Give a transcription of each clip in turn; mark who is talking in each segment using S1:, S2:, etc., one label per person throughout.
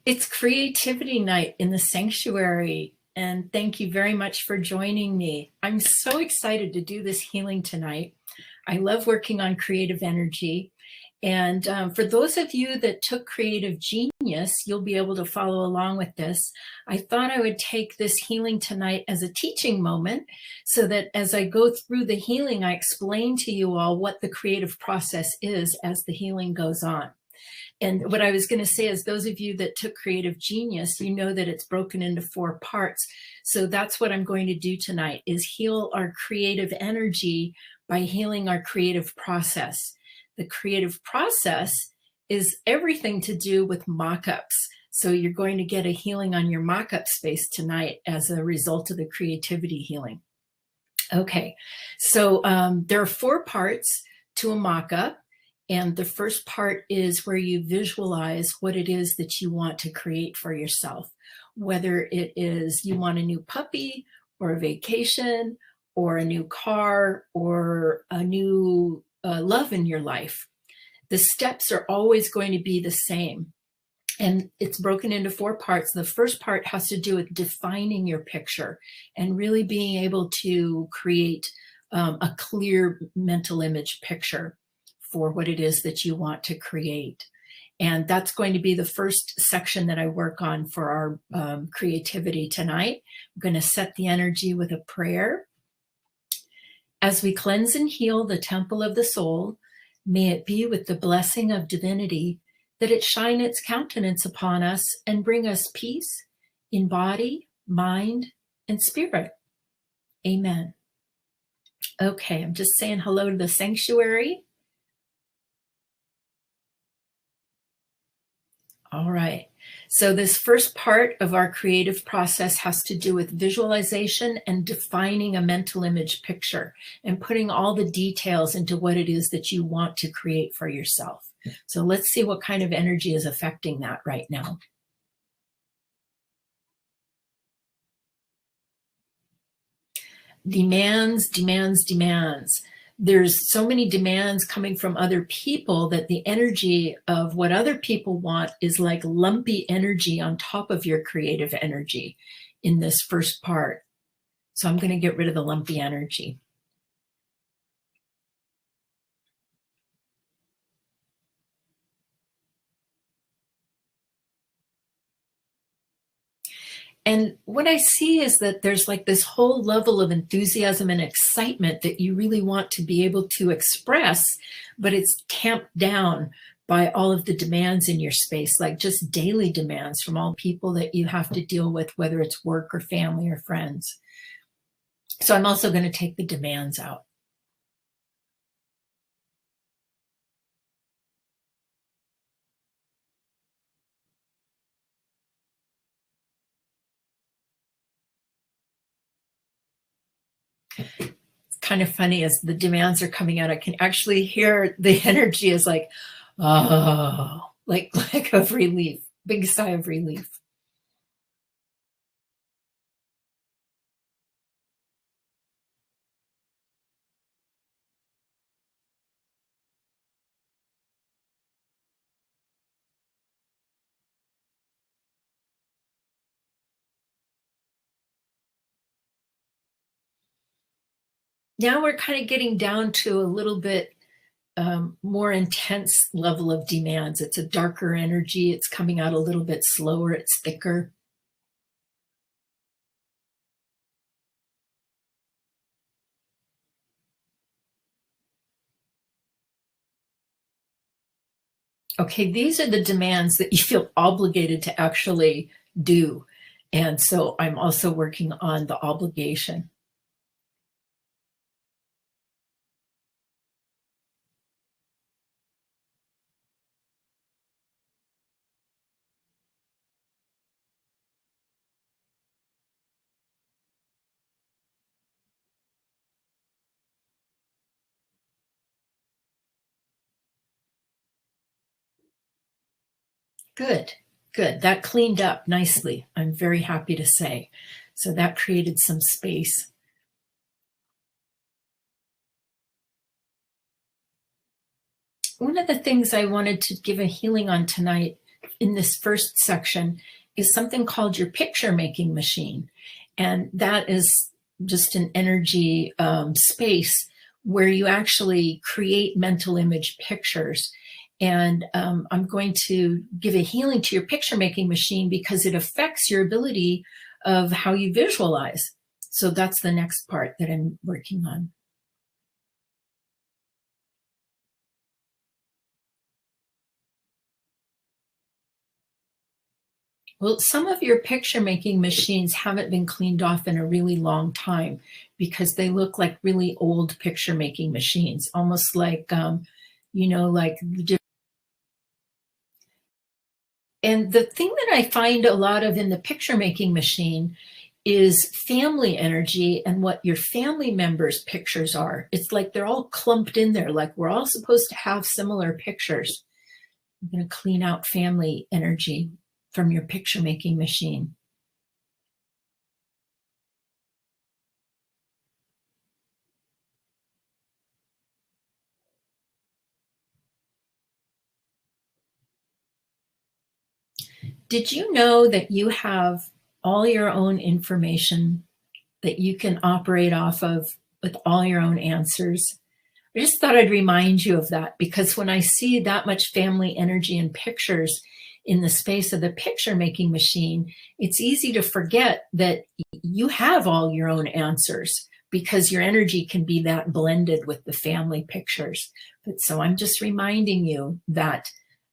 S1: It's Creativity Night in the Sanctuary, and thank you very much for joining me. I'm so excited to do this healing tonight. I love working on creative energy. And for those of you that took Creative Genius, you'll be able to follow along with this. I thought I would take this healing tonight as a teaching moment so that as I go through the healing, I explain to you all what the creative process is as the healing goes on. And what I was going to say is those of you that took Creative Genius, you know that it's broken into 4 parts. So that's what I'm going to do tonight is heal our creative energy by healing our creative process. The creative process is everything to do with mock-ups. So you're going to get a healing on your mock-up space tonight as a result of the creativity healing. Okay, so there are 4 parts to a mock-up. And the first part is where you visualize what it is that you want to create for yourself, whether it is you want a new puppy or a vacation or a new car or a new love in your life. The steps are always going to be the same. And it's broken into 4 parts. The first part has to do with defining your picture and really being able to create a clear mental image picture for what it is that you want to create. And that's going to be the first section that I work on for our creativity tonight. I'm going to set the energy with a prayer. As we cleanse and heal the temple of the soul, may it be with the blessing of divinity that it shine its countenance upon us and bring us peace in body, mind, and spirit. Amen. Okay, I'm just saying hello to the sanctuary. All right. So this first part of our creative process has to do with visualization and defining a mental image picture and putting all the details into what it is that you want to create for yourself. So let's see what kind of energy is affecting that right now. Demands, demands, demands. There's so many demands coming from other people that the energy of what other people want is like lumpy energy on top of your creative energy in this first part. So I'm going to get rid of the lumpy energy. And what I see is that there's like this whole level of enthusiasm and excitement that you really want to be able to express, but it's tamped down by all of the demands in your space, like just daily demands from all people that you have to deal with, whether it's work or family or friends. So I'm also going to take the demands out. Kind of funny as the demands are coming out, I can actually hear the energy is like, oh, like of relief, big sigh of relief. Now we're kind of getting down to a little bit more intense level of demands. It's a darker energy. It's coming out a little bit slower. It's thicker. Okay, these are the demands that you feel obligated to actually do. And so I'm also working on the obligation. Good, good. That cleaned up nicely. I'm very happy to say. So that created some space. One of the things I wanted to give a healing on tonight in this first section is something called your picture making machine. And that is just an energy space where you actually create mental image pictures. And I'm going to give a healing to your picture making machine because it affects your ability of how you visualize. So that's the next part that I'm working on. Well, some of your picture making machines haven't been cleaned off in a really long time because they look like really old picture making machines, almost like, like the. And the thing that I find a lot of in the picture making machine is family energy and what your family members' pictures are. It's like they're all clumped in there, like we're all supposed to have similar pictures. I'm going to clean out family energy from your picture making machine. Did you know that you have all your own information that you can operate off of with all your own answers? I just thought I'd remind you of that because when I see that much family energy and pictures in the space of the picture making machine, it's easy to forget that you have all your own answers because your energy can be that blended with the family pictures. But so I'm just reminding you that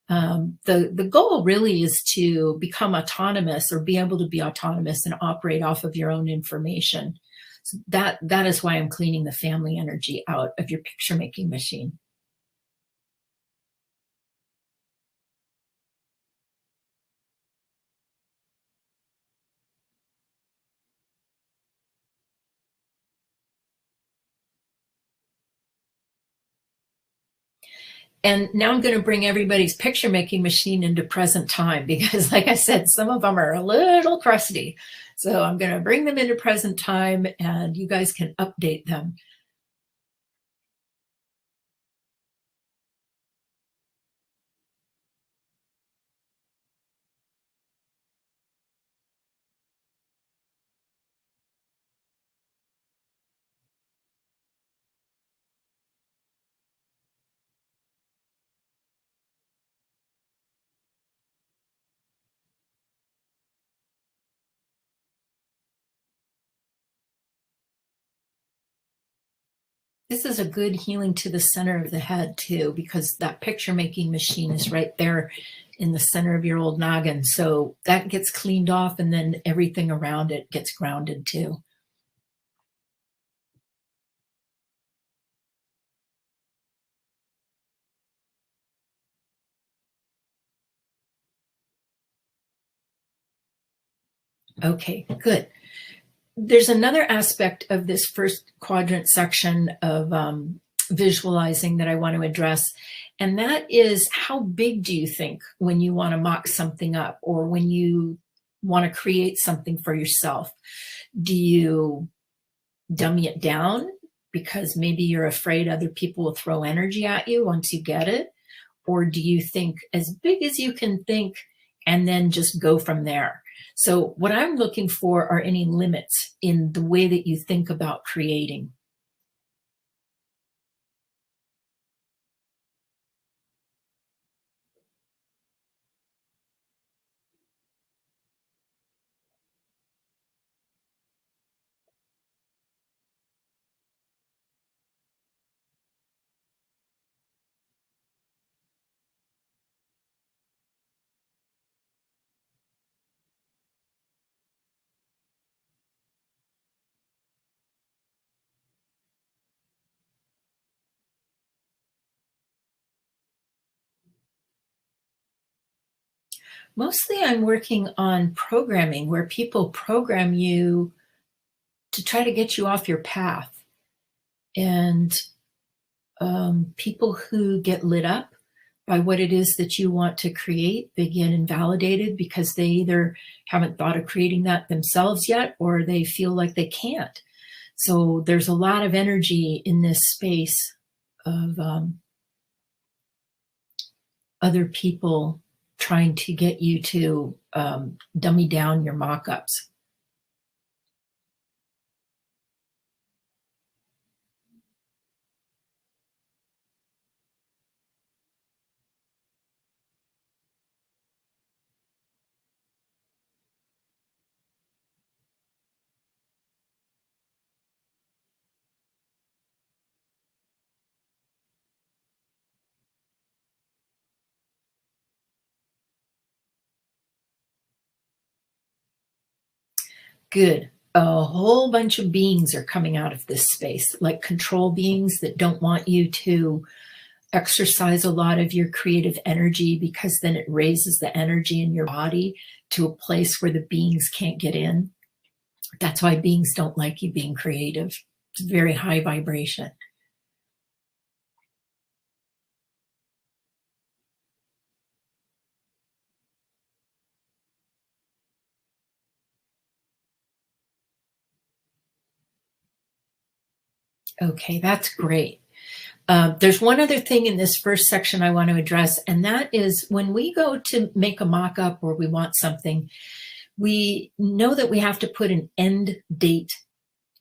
S1: the goal really is to become autonomous or be able to be autonomous and operate off of your own information. So that is why I'm cleaning the family energy out of your picture making machine. And now I'm going to bring everybody's picture making machine into present time because, like I said, some of them are a little crusty. So I'm going to bring them into present time and you guys can update them. This is a good healing to the center of the head too, because that picture making machine is right there in the center of your old noggin. So that gets cleaned off and then everything around it gets grounded too. Okay, good. There's another aspect of this first quadrant section of visualizing that I want to address, and that is how big do you think when you want to mock something up or when you want to create something for yourself? Do you dummy it down because maybe you're afraid other people will throw energy at you once you get it? Or do you think as big as you can think and then just go from there? So what I'm looking for are any limits in the way that you think about creating. Mostly I'm working on programming where people program you to try to get you off your path. And people who get lit up by what it is that you want to create, they get invalidated because they either haven't thought of creating that themselves yet or they feel like they can't. So there's a lot of energy in this space of other people trying to get you to dummy down your mock-ups. Good. A whole bunch of beings are coming out of this space, like control beings that don't want you to exercise a lot of your creative energy, because then it raises the energy in your body to a place where the beings can't get in. That's why beings don't like you being creative. It's very high vibration. Okay, that's great. There's one other thing in this first section I want to address, and that is when we go to make a mock-up or we want something, we know that we have to put an end date.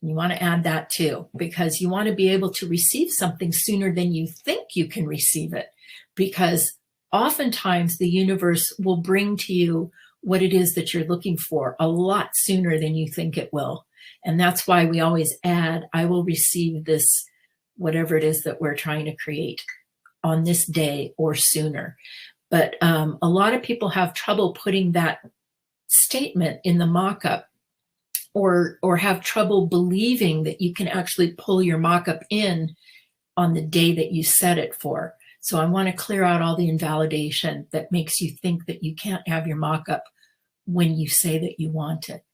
S1: You want to add that too, because you want to be able to receive something sooner than you think you can receive it, because oftentimes the universe will bring to you what it is that you're looking for a lot sooner than you think it will. And that's why we always add, I will receive this, whatever it is that we're trying to create, on this day or sooner. But a lot of people have trouble putting that statement in the mock-up, or have trouble believing that you can actually pull your mock-up in on the day that you set it for. So I want to clear out all the invalidation that makes you think that you can't have your mock-up when you say that you want it.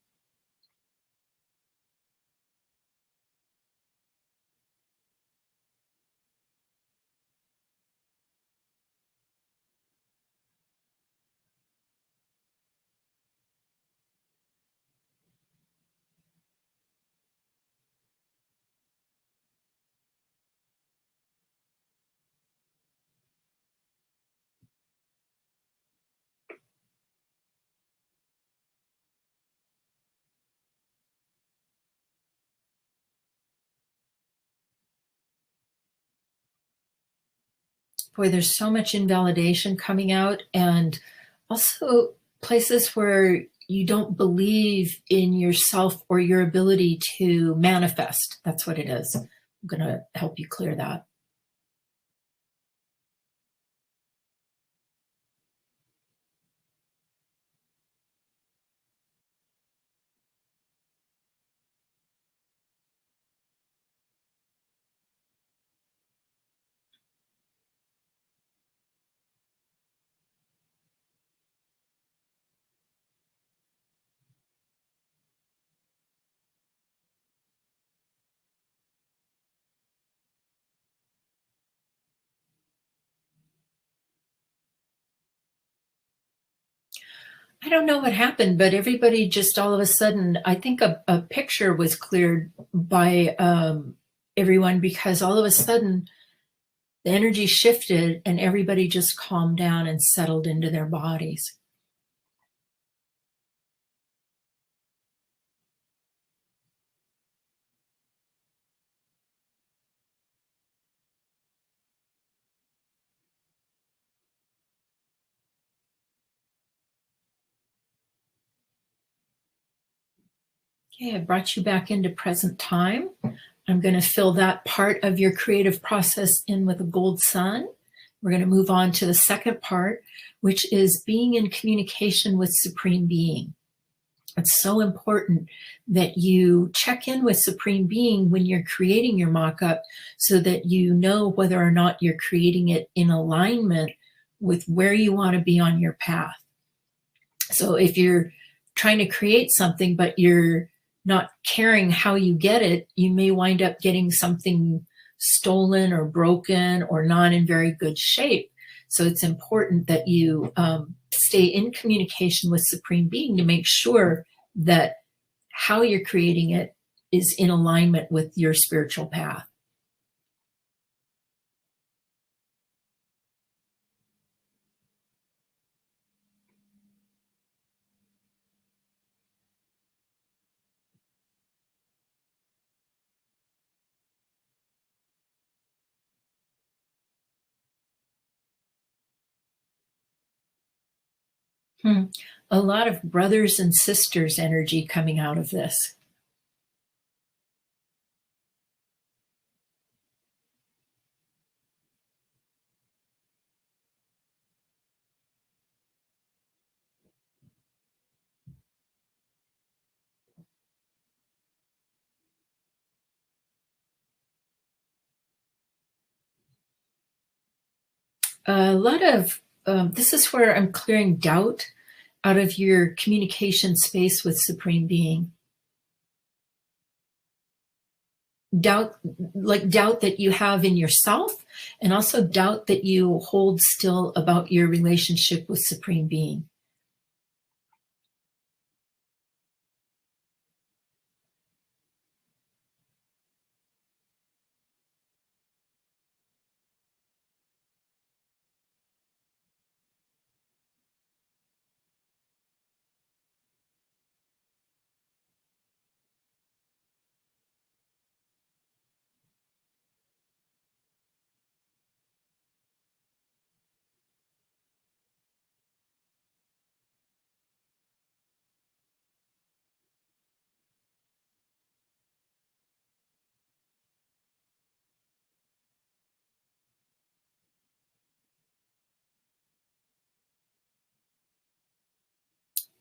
S1: Boy, there's so much invalidation coming out, and also places where you don't believe in yourself or your ability to manifest. That's what it is. I'm going to help you clear that. I don't know what happened, but everybody just all of a sudden, I think a picture was cleared by everyone, because all of a sudden the energy shifted and everybody just calmed down and settled into their bodies. Okay, I brought you back into present time. I'm going to fill that part of your creative process in with a gold sun. We're going to move on to the second part, which is being in communication with Supreme Being. It's so important that you check in with Supreme Being when you're creating your mock-up, so that you know whether or not you're creating it in alignment with where you want to be on your path. So if you're trying to create something, but you're not caring how you get it, you may wind up getting something stolen or broken or not in very good shape. So it's important that you stay in communication with Supreme Being to make sure that how you're creating it is in alignment with your spiritual path. Hmm. A lot of brothers and sisters energy coming out of this. A lot of this is where I'm clearing doubt out of your communication space with Supreme Being. Doubt, like doubt that you have in yourself, and also doubt that you hold still about your relationship with Supreme Being.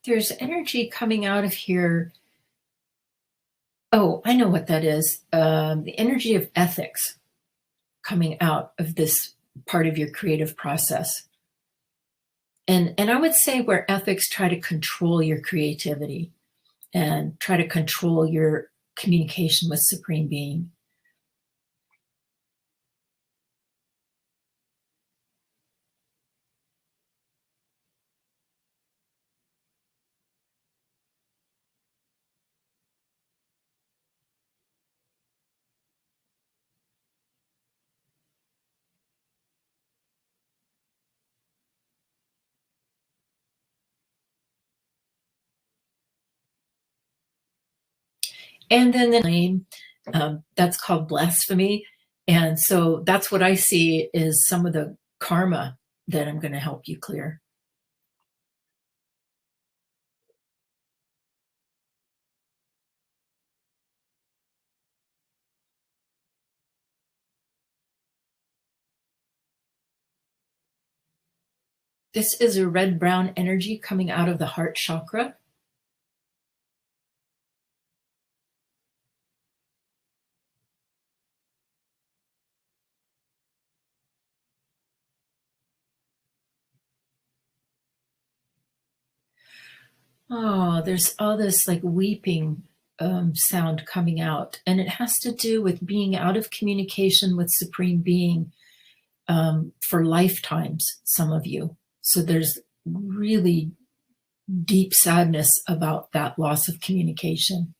S1: There's energy coming out of here. Oh, I know what that is. The energy of ethics coming out of this part of your creative process. And I would say where ethics try to control your creativity and try to control your communication with Supreme Being. And then the name, that's called blasphemy. And so that's what I see is some of the karma that I'm going to help you clear. This is a red-brown energy coming out of the heart chakra. Oh, there's all this like weeping sound coming out, and it has to do with being out of communication with Supreme Being for lifetimes, some of you. So there's really deep sadness about that loss of communication.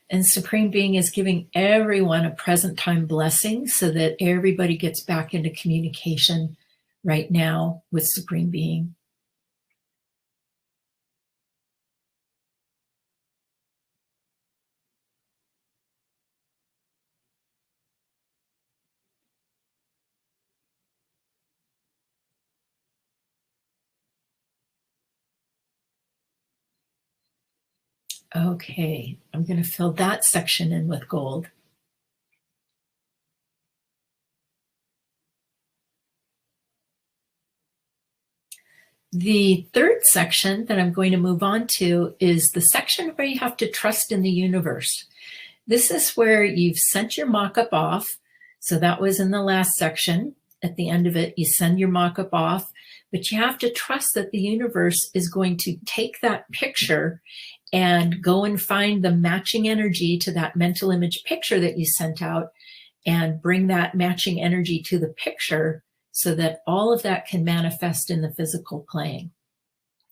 S1: And Supreme Being is giving everyone a present time blessing so that everybody gets back into communication right now with Supreme Being. Okay, I'm going to fill that section in with gold. The third section that I'm going to move on to is the section where you have to trust in the universe. This is where you've sent your mock-up off. So that was in the last section. At the end of it, you send your mock-up off, but you have to trust that the universe is going to take that picture and go and find the matching energy to that mental image picture that you sent out and bring that matching energy to the picture so that all of that can manifest in the physical plane.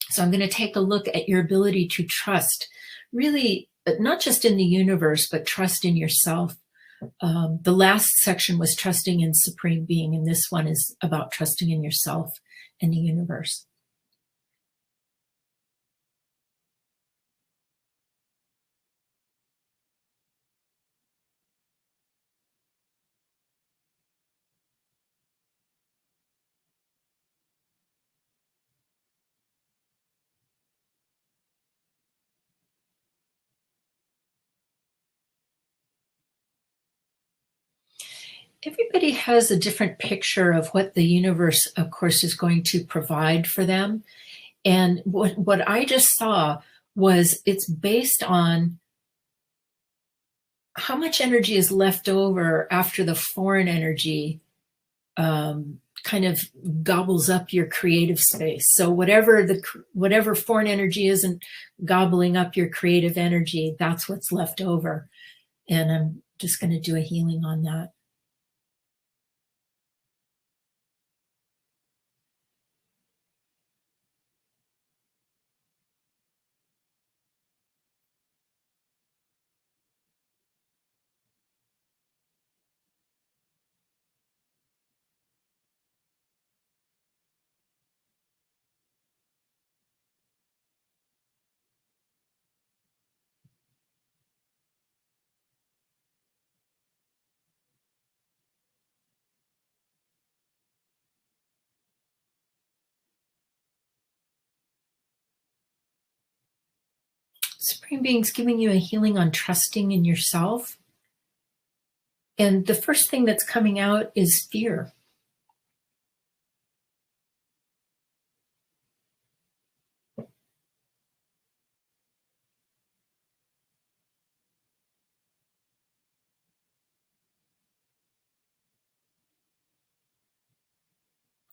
S1: So I'm going to take a look at your ability to trust, really, not just in the universe, but trust in yourself The last section was trusting in Supreme Being, and this one is about trusting in yourself and the universe. Everybody has a different picture of what the universe, of course, is going to provide for them. And what I just saw was it's based on how much energy is left over after the foreign energy kind of gobbles up your creative space. So whatever foreign energy isn't gobbling up your creative energy, that's what's left over. And I'm just going to do a healing on that. Supreme Being's giving you a healing on trusting in yourself. And the first thing that's coming out is fear. A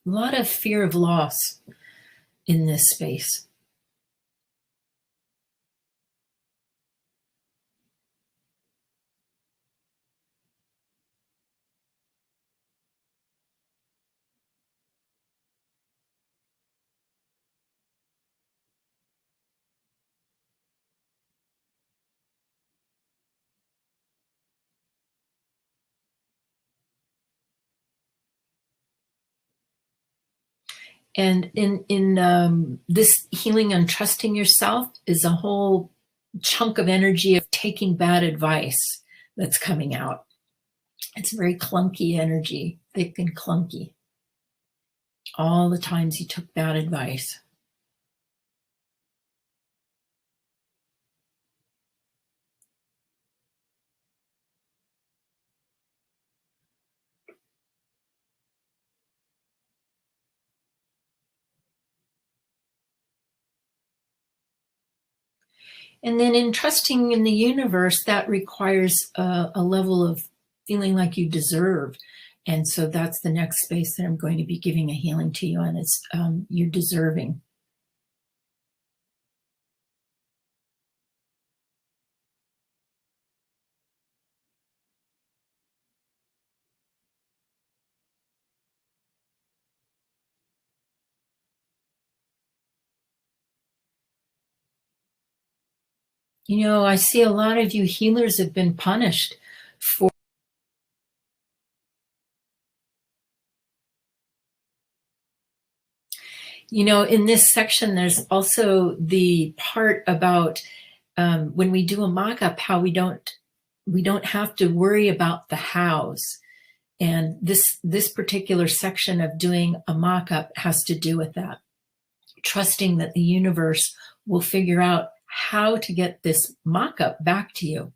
S1: lot of fear of loss in this space. And in this healing on trusting yourself is a whole chunk of energy of taking bad advice that's coming out. It's very clunky energy, thick and clunky. All the times you took bad advice. And then in trusting in the universe, that requires a level of feeling like you deserve. And so that's the next space that I'm going to be giving a healing to you on. It's you're deserving. You know, I see a lot of you healers have been punished for in this section, there's also the part about when we do a mock-up, how we don't have to worry about the hows. And this particular section of doing a mock-up has to do with that. Trusting that the universe will figure out how to get this mock-up back to you.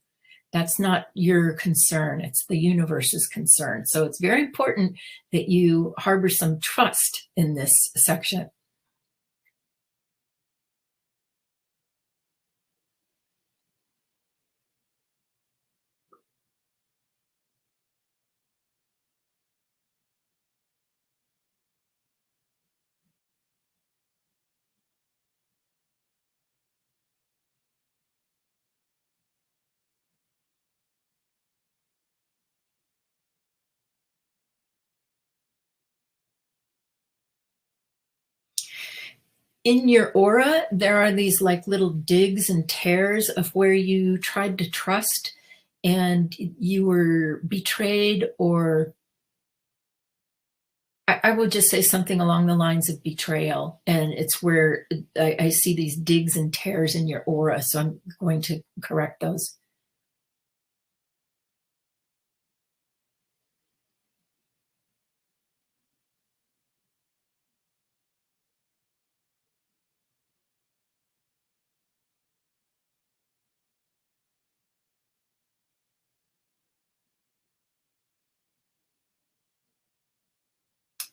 S1: That's not your concern. It's the universe's concern. So it's very important that you harbor some trust in this section. In your aura, there are these like little digs and tears of where you tried to trust and you were betrayed, or I will just say something along the lines of betrayal. And it's where I see these digs and tears in your aura. So I'm going to correct those.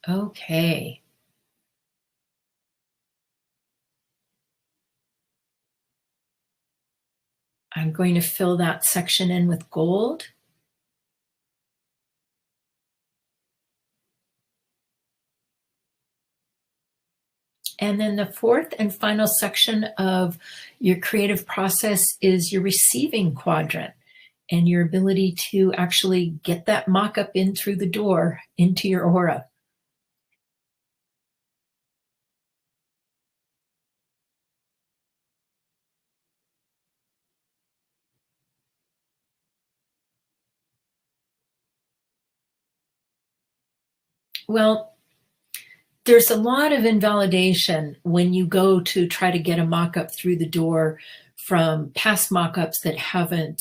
S1: Okay. I'm going to fill that section in with gold. And then the fourth and final section of your creative process is your receiving quadrant and your ability to actually get that mock-up in through the door into your aura. Well, there's a lot of invalidation when you go to try to get a mock-up through the door from past mock-ups that haven't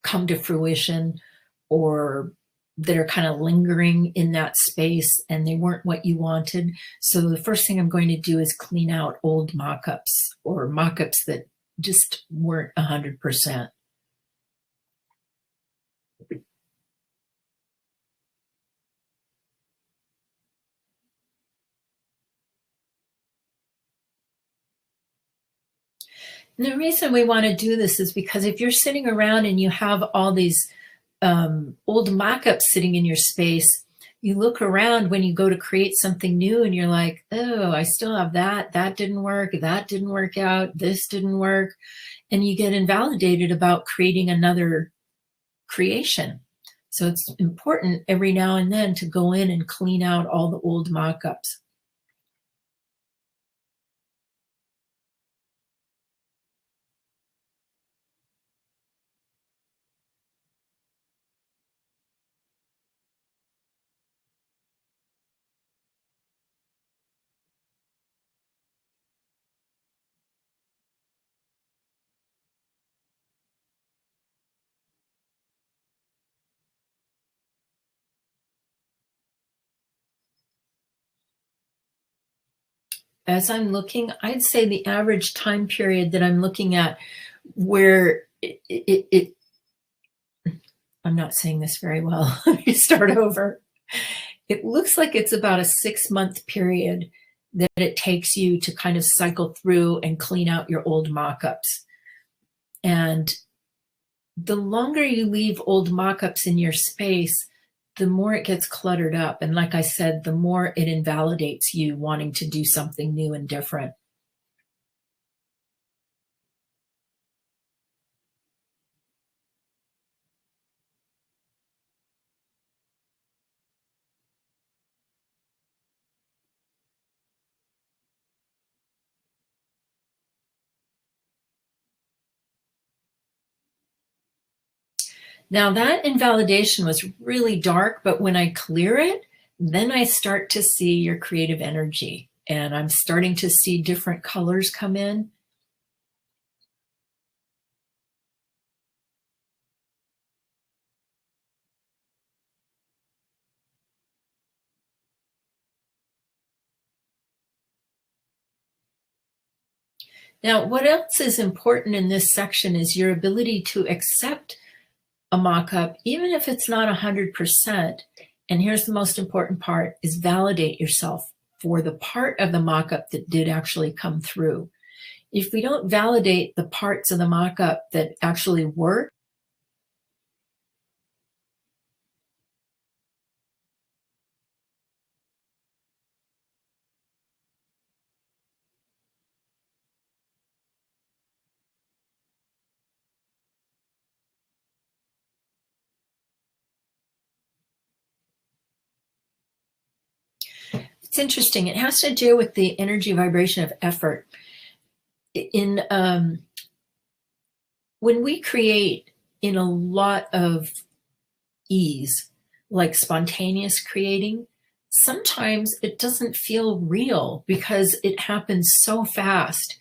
S1: come to fruition, or that are kind of lingering in that space and they weren't what you wanted. So the first thing I'm going to do is clean out old mock-ups or mock-ups that just weren't 100%. And the reason we want to do this is because if you're sitting around and you have all these old mock-ups sitting in your space, you look around when you go to create something new and you're like, oh, I still have that. That didn't work. That didn't work out. This didn't work. And you get invalidated about creating another creation. So it's important every now and then to go in and clean out all the old mock-ups. As I'm looking, I'd say the average time period that I'm looking at where I'm not saying this very well. Let me start over. It looks like it's about a 6-month period that it takes you to kind of cycle through and clean out your old mock-ups. And the longer you leave old mock-ups in your space, the more it gets cluttered up. And like I said, the more it invalidates you wanting to do something new and different. Now that invalidation was really dark, but when I clear it, then I start to see your creative energy, and I'm starting to see different colors come in. Now, what else is important in this section is your ability to accept a mock-up, even if it's not 100%. And here's the most important part, is validate yourself for the part of the mock-up that did actually come through. If we don't validate the parts of the mock-up that actually work, it's interesting. It has to do with the energy vibration of effort. In when we create, in a lot of ease, like spontaneous creating, sometimes it doesn't feel real because it happens so fast.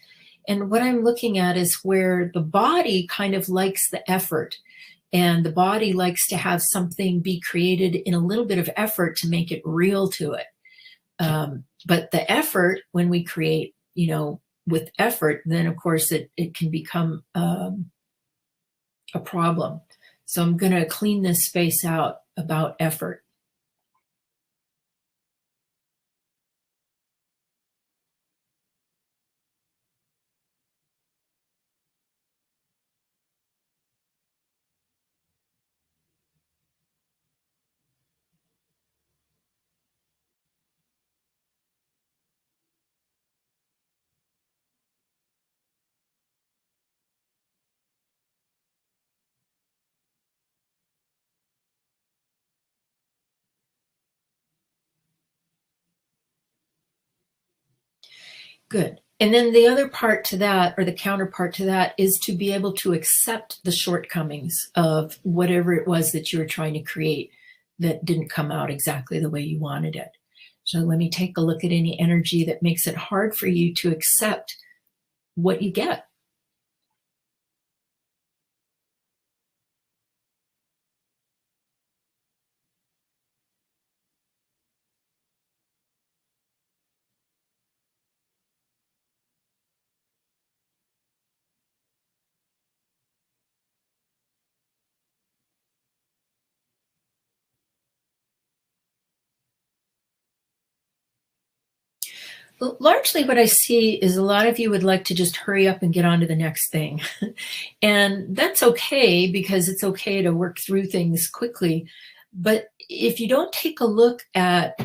S1: And what I'm looking at is where the body kind of likes the effort, and the body likes to have something be created in a little bit of effort to make it real to it. But the effort, when we create, with effort, then of course it can become a problem. So I'm going to clean this space out about effort. Good. And then the other part to that, or the counterpart to that, is to be able to accept the shortcomings of whatever it was that you were trying to create that didn't come out exactly the way you wanted it. So let me take a look at any energy that makes it hard for you to accept what you get. Well, largely what I see is a lot of you would like to just hurry up and get on to the next thing. And that's okay, because it's okay to work through things quickly. But if you don't take a look at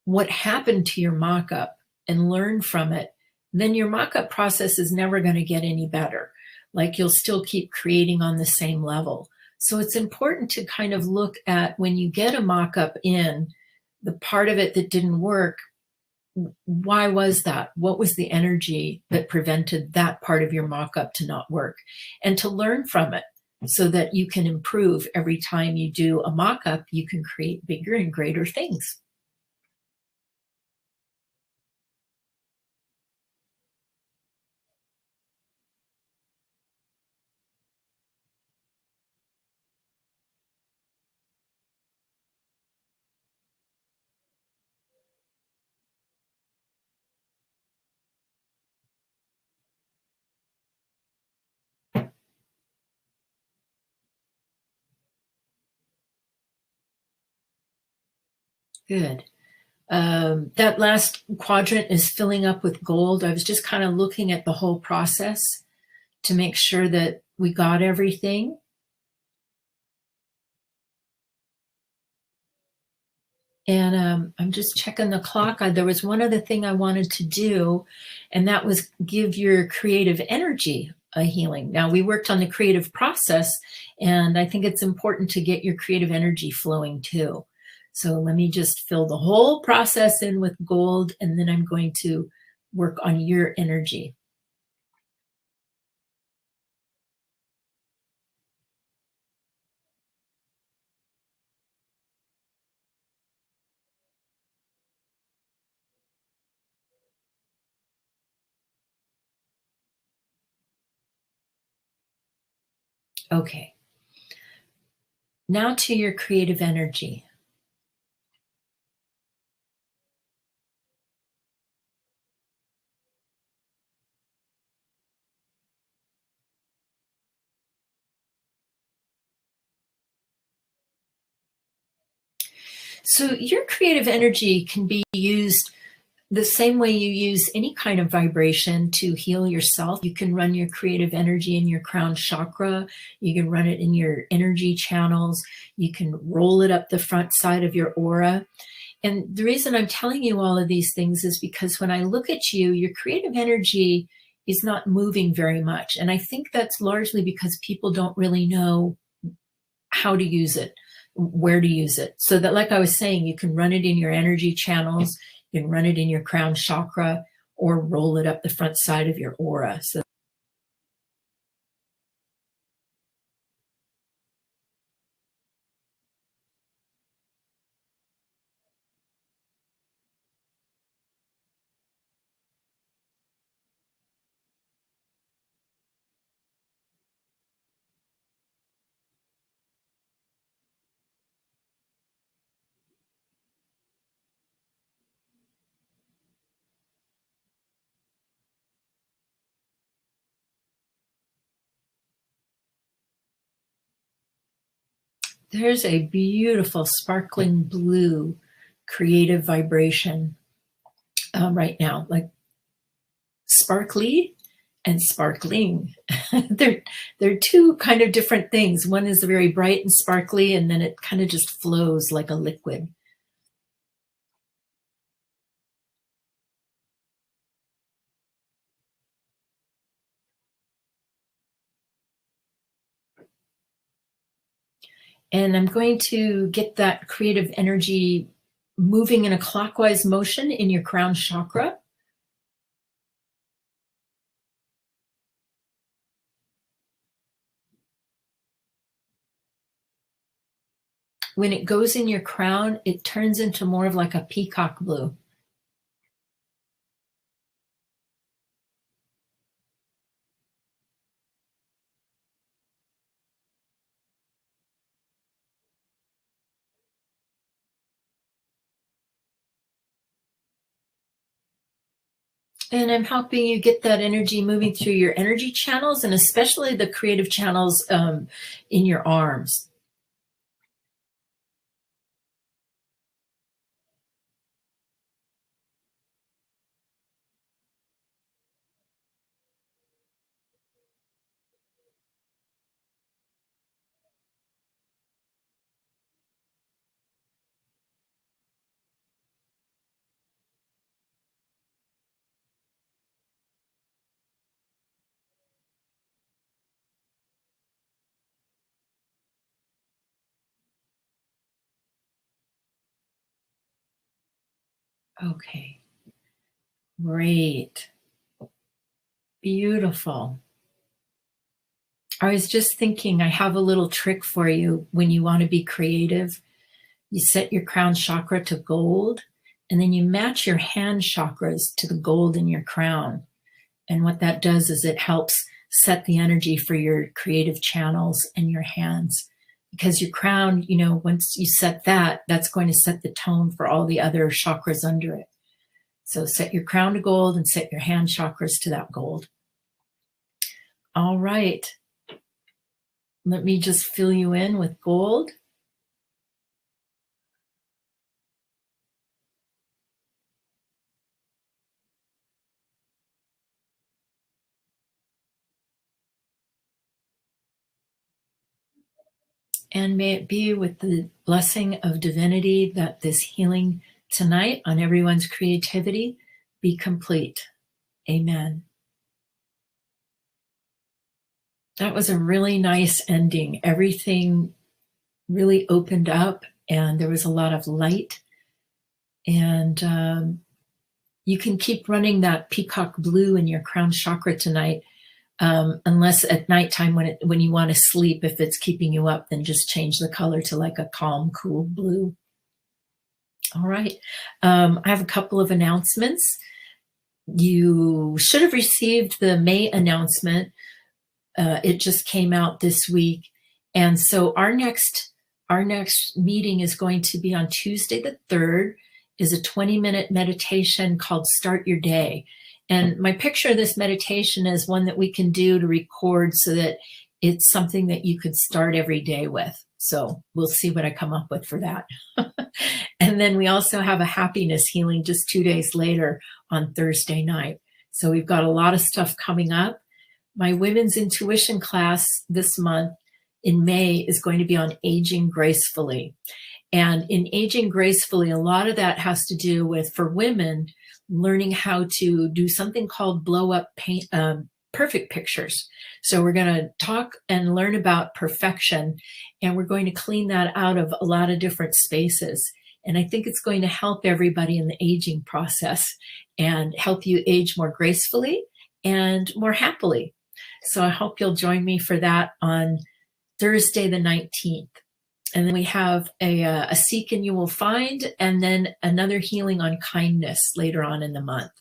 S1: what happened to your mock-up and learn from it, then your mock-up process is never going to get any better. Like, you'll still keep creating on the same level. So it's important to kind of look at, when you get a mock-up in, the part of it that didn't work, why was that? What was the energy that prevented that part of your mock-up to not work? And to learn from it so that you can improve every time you do a mock-up, you can create bigger and greater things. Good. That last quadrant is filling up with gold. I was just kind of looking at the whole process to make sure that we got everything. And I'm just checking the clock. There was one other thing I wanted to do, and that was give your creative energy a healing. Now, we worked on the creative process, and I think it's important to get your creative energy flowing too. So let me just fill the whole process in with gold, and then I'm going to work on your energy. Okay. Now to your creative energy. So your creative energy can be used the same way you use any kind of vibration to heal yourself. You can run your creative energy in your crown chakra. You can run it in your energy channels. You can roll it up the front side of your aura. And the reason I'm telling you all of these things is because when I look at you, your creative energy is not moving very much. And I think that's largely because people don't really know how to use it, where to use it. So that, like I was saying, you can run it in your energy channels, you can run it in your crown chakra, or roll it up the front side of your aura. So There's a beautiful sparkling blue creative vibration right now, like sparkly and sparkling. they're two kind of different things. One is very bright and sparkly, and then it kind of just flows like a liquid. And I'm going to get that creative energy moving in a clockwise motion in your crown chakra. When it goes in your crown, it turns into more of like a peacock blue. And I'm helping you get that energy moving through your energy channels, and especially the creative channels in your arms. Okay, great. Beautiful. I was just thinking, I have a little trick for you when you want to be creative. You set your crown chakra to gold, and then you match your hand chakras to the gold in your crown. And what that does is it helps set the energy for your creative channels and your hands. Because your crown, once you set that, that's going to set the tone for all the other chakras under it. So set your crown to gold and set your hand chakras to that gold. All right. Let me just fill you in with gold. And may it be with the blessing of divinity that this healing tonight on everyone's creativity be complete. Amen. That was a really nice ending. Everything really opened up, and there was a lot of light. And you can keep running that peacock blue in your crown chakra tonight. Unless at nighttime when you want to sleep, if it's keeping you up, then just change the color to like a calm, cool blue. All right. I have a couple of announcements. You should have received the May announcement. It just came out this week. And so our next meeting is going to be on Tuesday the 3rd, is a 20-minute meditation called Start Your Day. And my picture of this meditation is one that we can do to record so that it's something that you could start every day with. So we'll see what I come up with for that. And then we also have a happiness healing just 2 days later on Thursday night. So we've got a lot of stuff coming up. My women's intuition class this month in May is going to be on aging gracefully. And in aging gracefully, a lot of that has to do with, for women, learning how to do something called blow up paint, perfect pictures. So we're going to talk and learn about perfection, and we're going to clean that out of a lot of different spaces. And I think it's going to help everybody in the aging process and help you age more gracefully and more happily. So I hope you'll join me for that on Thursday the 19th. And then we have a Seek and You Will Find, and then another healing on kindness later on in the month.